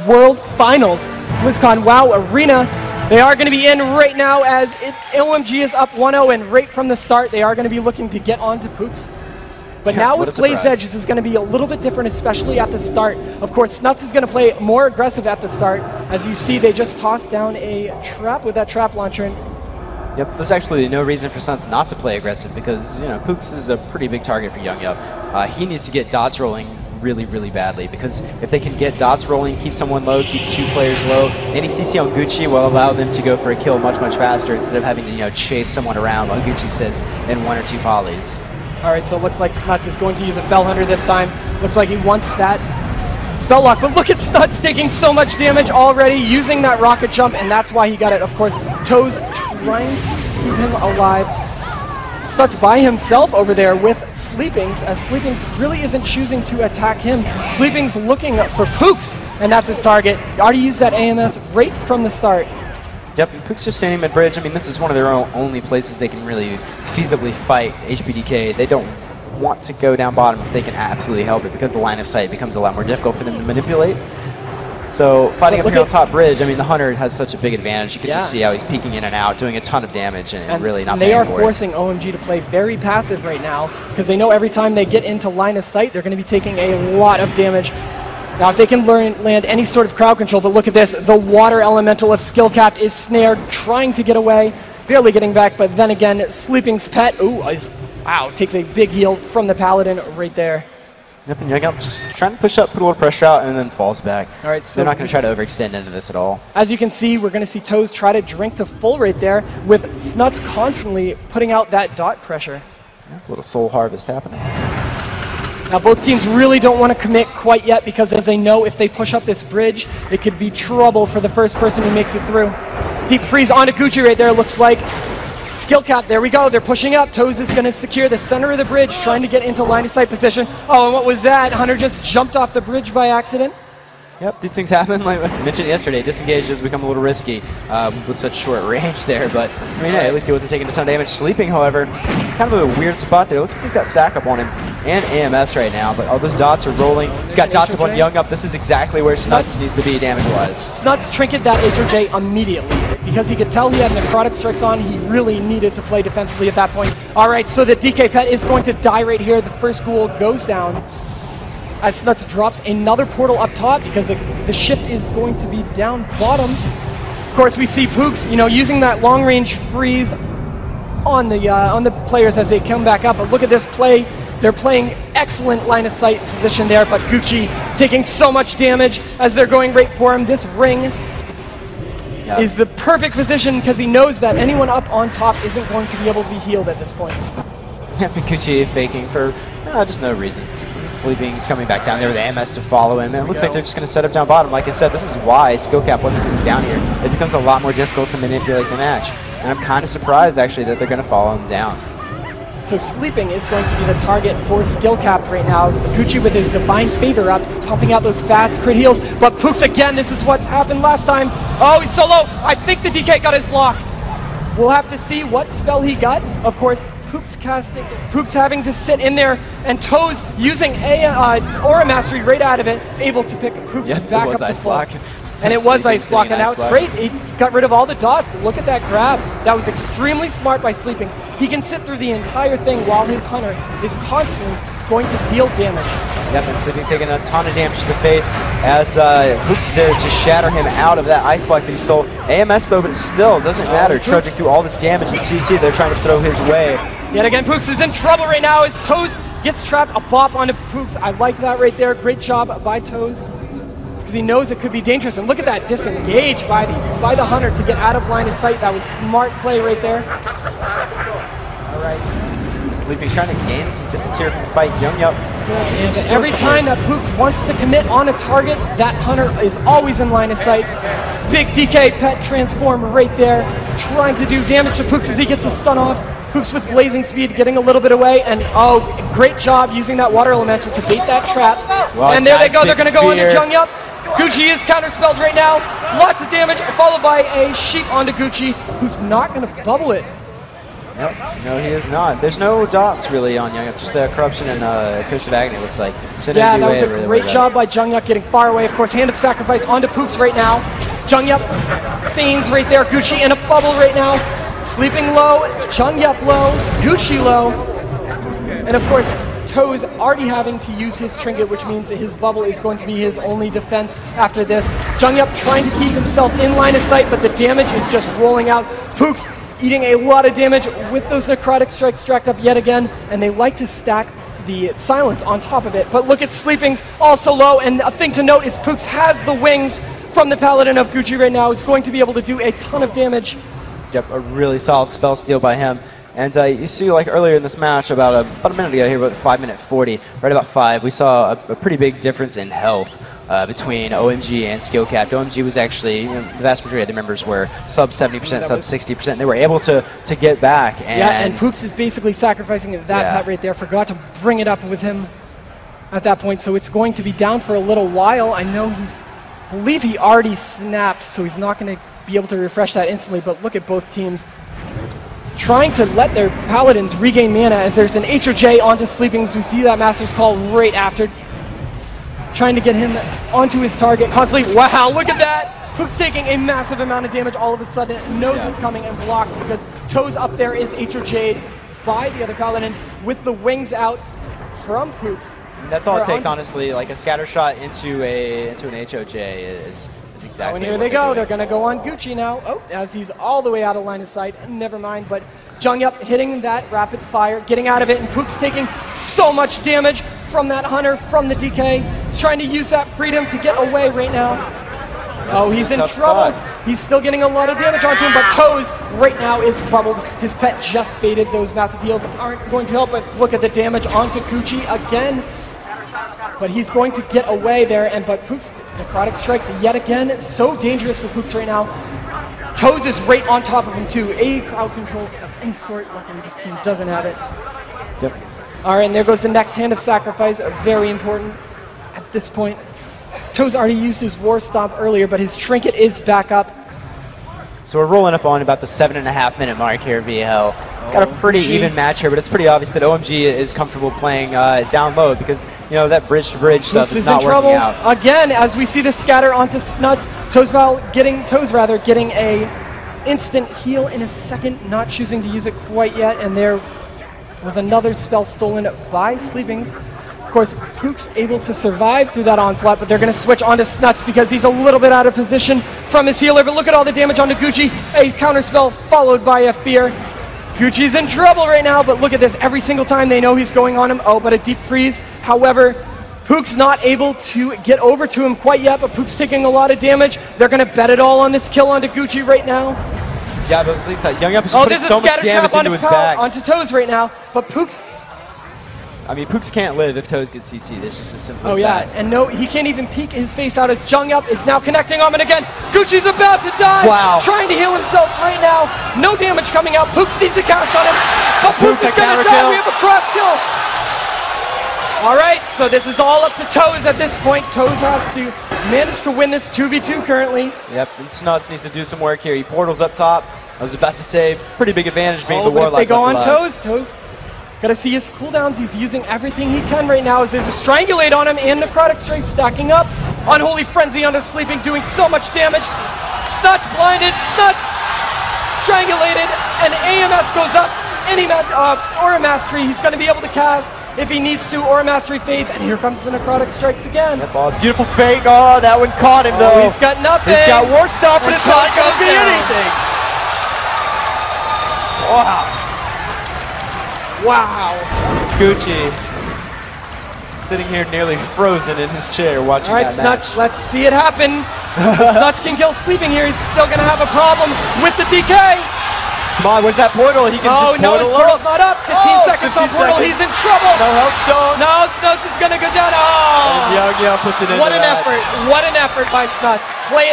World Finals. Blizzcon WoW Arena. They are going to be in right now as OMG is up 1-0, and right from the start they are going to be looking to get on to Pooks. But now with Blaze Edge, this is going to be a little bit different, especially at the start. Of course, Snuts is going to play more aggressive at the start. As you see, they just tossed down a trap with that trap launcher. Yep, there's actually no reason for Snuts not to play aggressive because, you know, Pooks is a pretty big target for Young Yup. He needs to get dots rolling really, really badly because if they can get dots rolling, keep someone low, keep 2 players low, any CC on Gucci will allow them to go for a kill much, much faster instead of having to, you know, chase someone around while Gucci sits in 1 or 2 volleys. All right, so it looks like Snuts is going to use a Fell Hunter this time. Looks like he wants that spell lock, but look at Snuts taking so much damage already, using that rocket jump, and that's why he got it. Of course, Toes trying to keep him alive. Snuts by himself over there with Sleepings, as Sleepings really isn't choosing to attack him. Sleepings looking for Pooks, and that's his target. He already used that AMS right from the start. Yep, Pooks just standing mid-bridge. I mean, this is one of their only places they can really feasibly fight HBDK. They don't want to go down bottom if they can absolutely help it because the line of sight becomes a lot more difficult for them to manipulate. So fighting up here on top bridge, I mean, the Hunter has such a big advantage. You can just see how he's peeking in and out, doing a ton of damage and really not paying for it. They are forcing OMG to play very passive right now because they know every time they get into line of sight, they're going to be taking a lot of damage. Now, if they can land any sort of crowd control, but look at this, the water elemental of SKill Capped is snared, trying to get away, barely getting back, but then again, Sleeping's pet, wow, takes a big heal from the Paladin right there. Yep, and Young Yup just trying to push up, put a little pressure out, and then falls back. All right, so they're not going to try to overextend into this at all. As you can see, we're going to see Toes try to drink to full right there, with Snuts constantly putting out that dot pressure. Yeah, a little soul harvest happening. Now both teams really don't want to commit quite yet because as they know if they push up this bridge, it could be trouble for the first person who makes it through. Deep freeze onto Gucci right there, looks like. SKill Capped, there we go, they're pushing up. Toes is going to secure the center of the bridge, trying to get into line of sight position. Oh, and what was that? Hunter just jumped off the bridge by accident. Yep, these things happen. Like I mentioned yesterday, disengage has become a little risky with such short range there. But I mean, hey, at least he wasn't taking a ton of damage. Sleeping, however, kind of a weird spot there. Looks like he's got sack up on him and AMS right now. But all those dots are rolling. He's got dots up on Young Yup. This is exactly where Snuts needs to be damage-wise. Snuts trinket that HOJ immediately because he could tell he had necrotic strikes on. He really needed to play defensively at that point. All right, so the DK pet is going to die right here. The first ghoul goes down. As Snuts drops another portal up top because the shift is going to be down bottom. Of course, we see Pooks, you know, using that long-range freeze on the players as they come back up. But look at this play. They're playing excellent line of sight position there, but Gucci taking so much damage as they're going right for him. This ring is the perfect position because he knows that anyone up on top isn't going to be able to be healed at this point. Yeah, Gucci faking for just no reason. Sleeping's coming back down there with AMS to follow him. And it looks like they're just going to set up down bottom. Like I said, this is why SKill Capped wasn't coming down here. It becomes a lot more difficult to manipulate the match. And I'm kind of surprised, actually, that they're going to follow him down. So Sleeping is going to be the target for SKill Capped right now. Gucci with his Divine Favor up, pumping out those fast crit heals. But Pooks again, this is what's happened last time. Oh, he's so low. I think the DK got his block. We'll have to see what spell he got. Of course, Pooks having to sit in there, and Toes using Aura Mastery right out of it, able to pick Pooks back up to full. And it was Ice Block, and that was great. He got rid of all the dots. Look at that grab. That was extremely smart by Sleeping. He can sit through the entire thing while his Hunter is constantly going to deal damage. Yep, and Sleeping taking a ton of damage to the face as Pooks is there to shatter him out of that Ice Block that he stole. AMS though, but it still doesn't matter. Trudging through all this damage and CC they're trying to throw his way. Yet again, Pooks is in trouble right now as Toes gets trapped. A bop onto Pooks. I like that right there. Great job by Toes because he knows it could be dangerous. And look at that disengage by the Hunter to get out of line of sight. That was smart play right there. All right. Sleeping trying to gain some distance here from the fight. Young Yup. Every time that Pooks wants to commit on a target, that Hunter is always in line of sight. Big DK pet transform right there, trying to do damage to Pooks as he gets a stun off. Pooks with blazing speed, getting a little bit away, and great job using that water elemental to bait that trap. Well, and there they go, they're going to go into Young Yup. Gucci is counterspelled right now. Lots of damage, followed by a sheep onto Gucci, who's not going to bubble it. Nope, no, he is not. There's no dots really on Young Up, just Corruption and Curse of Agony, it looks like. Yeah, that was a great job by Jungyup getting far away. Of course, Hand of Sacrifice onto Pooks right now. Jungyup feigns right there. Gucci in a bubble right now. Sleeping low, Jungyup low, Gucci low. And of course, Toes already having to use his trinket, which means that his bubble is going to be his only defense after this. Jungyup trying to keep himself in line of sight, but the damage is just rolling out. Pooks eating a lot of damage with those necrotic strikes stacked up yet again, and they like to stack the silence on top of it. But look at Sleepings also low, and a thing to note is Pooks has the wings from the Paladin of Gucci right now. Is going to be able to do a ton of damage. Yep, a really solid spell steal by him. And you see, like earlier in this match, about a minute ago here, about 5:40, right about 5, we saw a pretty big difference in health between OMG and Skill Capped. OMG was actually, the vast majority of the members were sub 70%, sub 60%. They were able to get back. And yeah, and Pooks is basically sacrificing that pet right there. Forgot to bring it up with him at that point, so it's going to be down for a little while. I know I believe he already snapped, so he's not going to be able to refresh that instantly, but look at both teams trying to let their Paladins regain mana as there's an H or J onto Sleepings. We see that Master's Call right after. Trying to get him onto his target constantly. Wow, look at that! Pooks taking a massive amount of damage all of a sudden, knows it's coming and blocks because Toes up there is H or J'd by the other Paladin with the wings out from Pooks. And that's all it takes, honestly. Like a scatter shot into an HOJ is exactly. Oh, and here they go. They're going to go on Gucci now. Oh, as he's all the way out of line of sight. Never mind. But Jungyup hitting that rapid fire, getting out of it, and Pooks taking so much damage from that Hunter, from the DK. He's trying to use that freedom to get away right now. Oh, he's in trouble. He's still getting a lot of damage onto him, but Toes right now is bubbled. His pet just faded. Those massive heals aren't going to help, but look at the damage onto Gucci again. But he's going to get away there, but Pooks, necrotic strikes yet again. It's so dangerous for Pooks right now. Toes is right on top of him too. A crowd control of any sort. Luckily this team doesn't have it. Yep. All right, and there goes the next Hand of Sacrifice. Very important at this point. Toes already used his War Stomp earlier, but his Trinket is back up. So we're rolling up on about the 7.5 minute mark here, VL. Got a pretty even match here, but it's pretty obvious that OMG is comfortable playing down low because, you know, that bridge-to-bridge stuff is not working out. Again, as we see the scatter onto Snuts, Toes getting a instant heal in a second, not choosing to use it quite yet, and there was another spell stolen by Sleepings. Of course, Pooks able to survive through that onslaught, but they're going to switch onto Snuts because he's a little bit out of position from his healer. But look at all the damage onto Gucci. A counterspell followed by a fear. Gucci's in trouble right now, but look at this. Every single time they know he's going on him. Oh, but a deep freeze. However, Pooks not able to get over to him quite yet, but Pooks taking a lot of damage. They're going to bet it all on this kill onto Gucci right now. Yeah, but at least that Young Up is putting so much damage into his back. Onto Toes right now, but Pooks... I mean, Pooks can't live if Toes gets CC'd. It's just as simple as that. And no, he can't even peek his face out as Jungyup is now connecting on him again. Gucci's about to die. Wow. Trying to heal himself right now. No damage coming out. Pooks needs a cast on him. But Pooks is going to die. We have a cross kill. All right, so this is all up to Toes at this point. Toes has to manage to win this 2v2 currently. Yep, and Snuts needs to do some work here. He portals up top. I was about to say, pretty big advantage being the Warlock. But if they go on Toes, gotta see his cooldowns. He's using everything he can right now as there's a Strangulate on him and Necrotic Strike stacking up. Unholy Frenzy onto Sleeping, doing so much damage. Snuts blinded, Snuts strangulated, and AMS goes up. Any Aura Mastery he's gonna be able to cast if he needs to. Aura Mastery fades, and here comes the Necrotic Strikes again. Yep, beautiful fake. Oh, that one caught him though. He's got nothing. He's got War Stomp, but it's not gonna be anything. Wow. Wow. Gucci sitting here nearly frozen in his chair watching that match. Snuts, let's see it happen. If Snuts can kill Sleeping here, he's still going to have a problem with the DK. Come on, where's that portal? He can just no, his portal's not up. 15 seconds on portal. He's in trouble. No health stone. No, Snuts is going to go down. Oh. And Young puts it in. What an effort. What an effort by Snuts. Play it.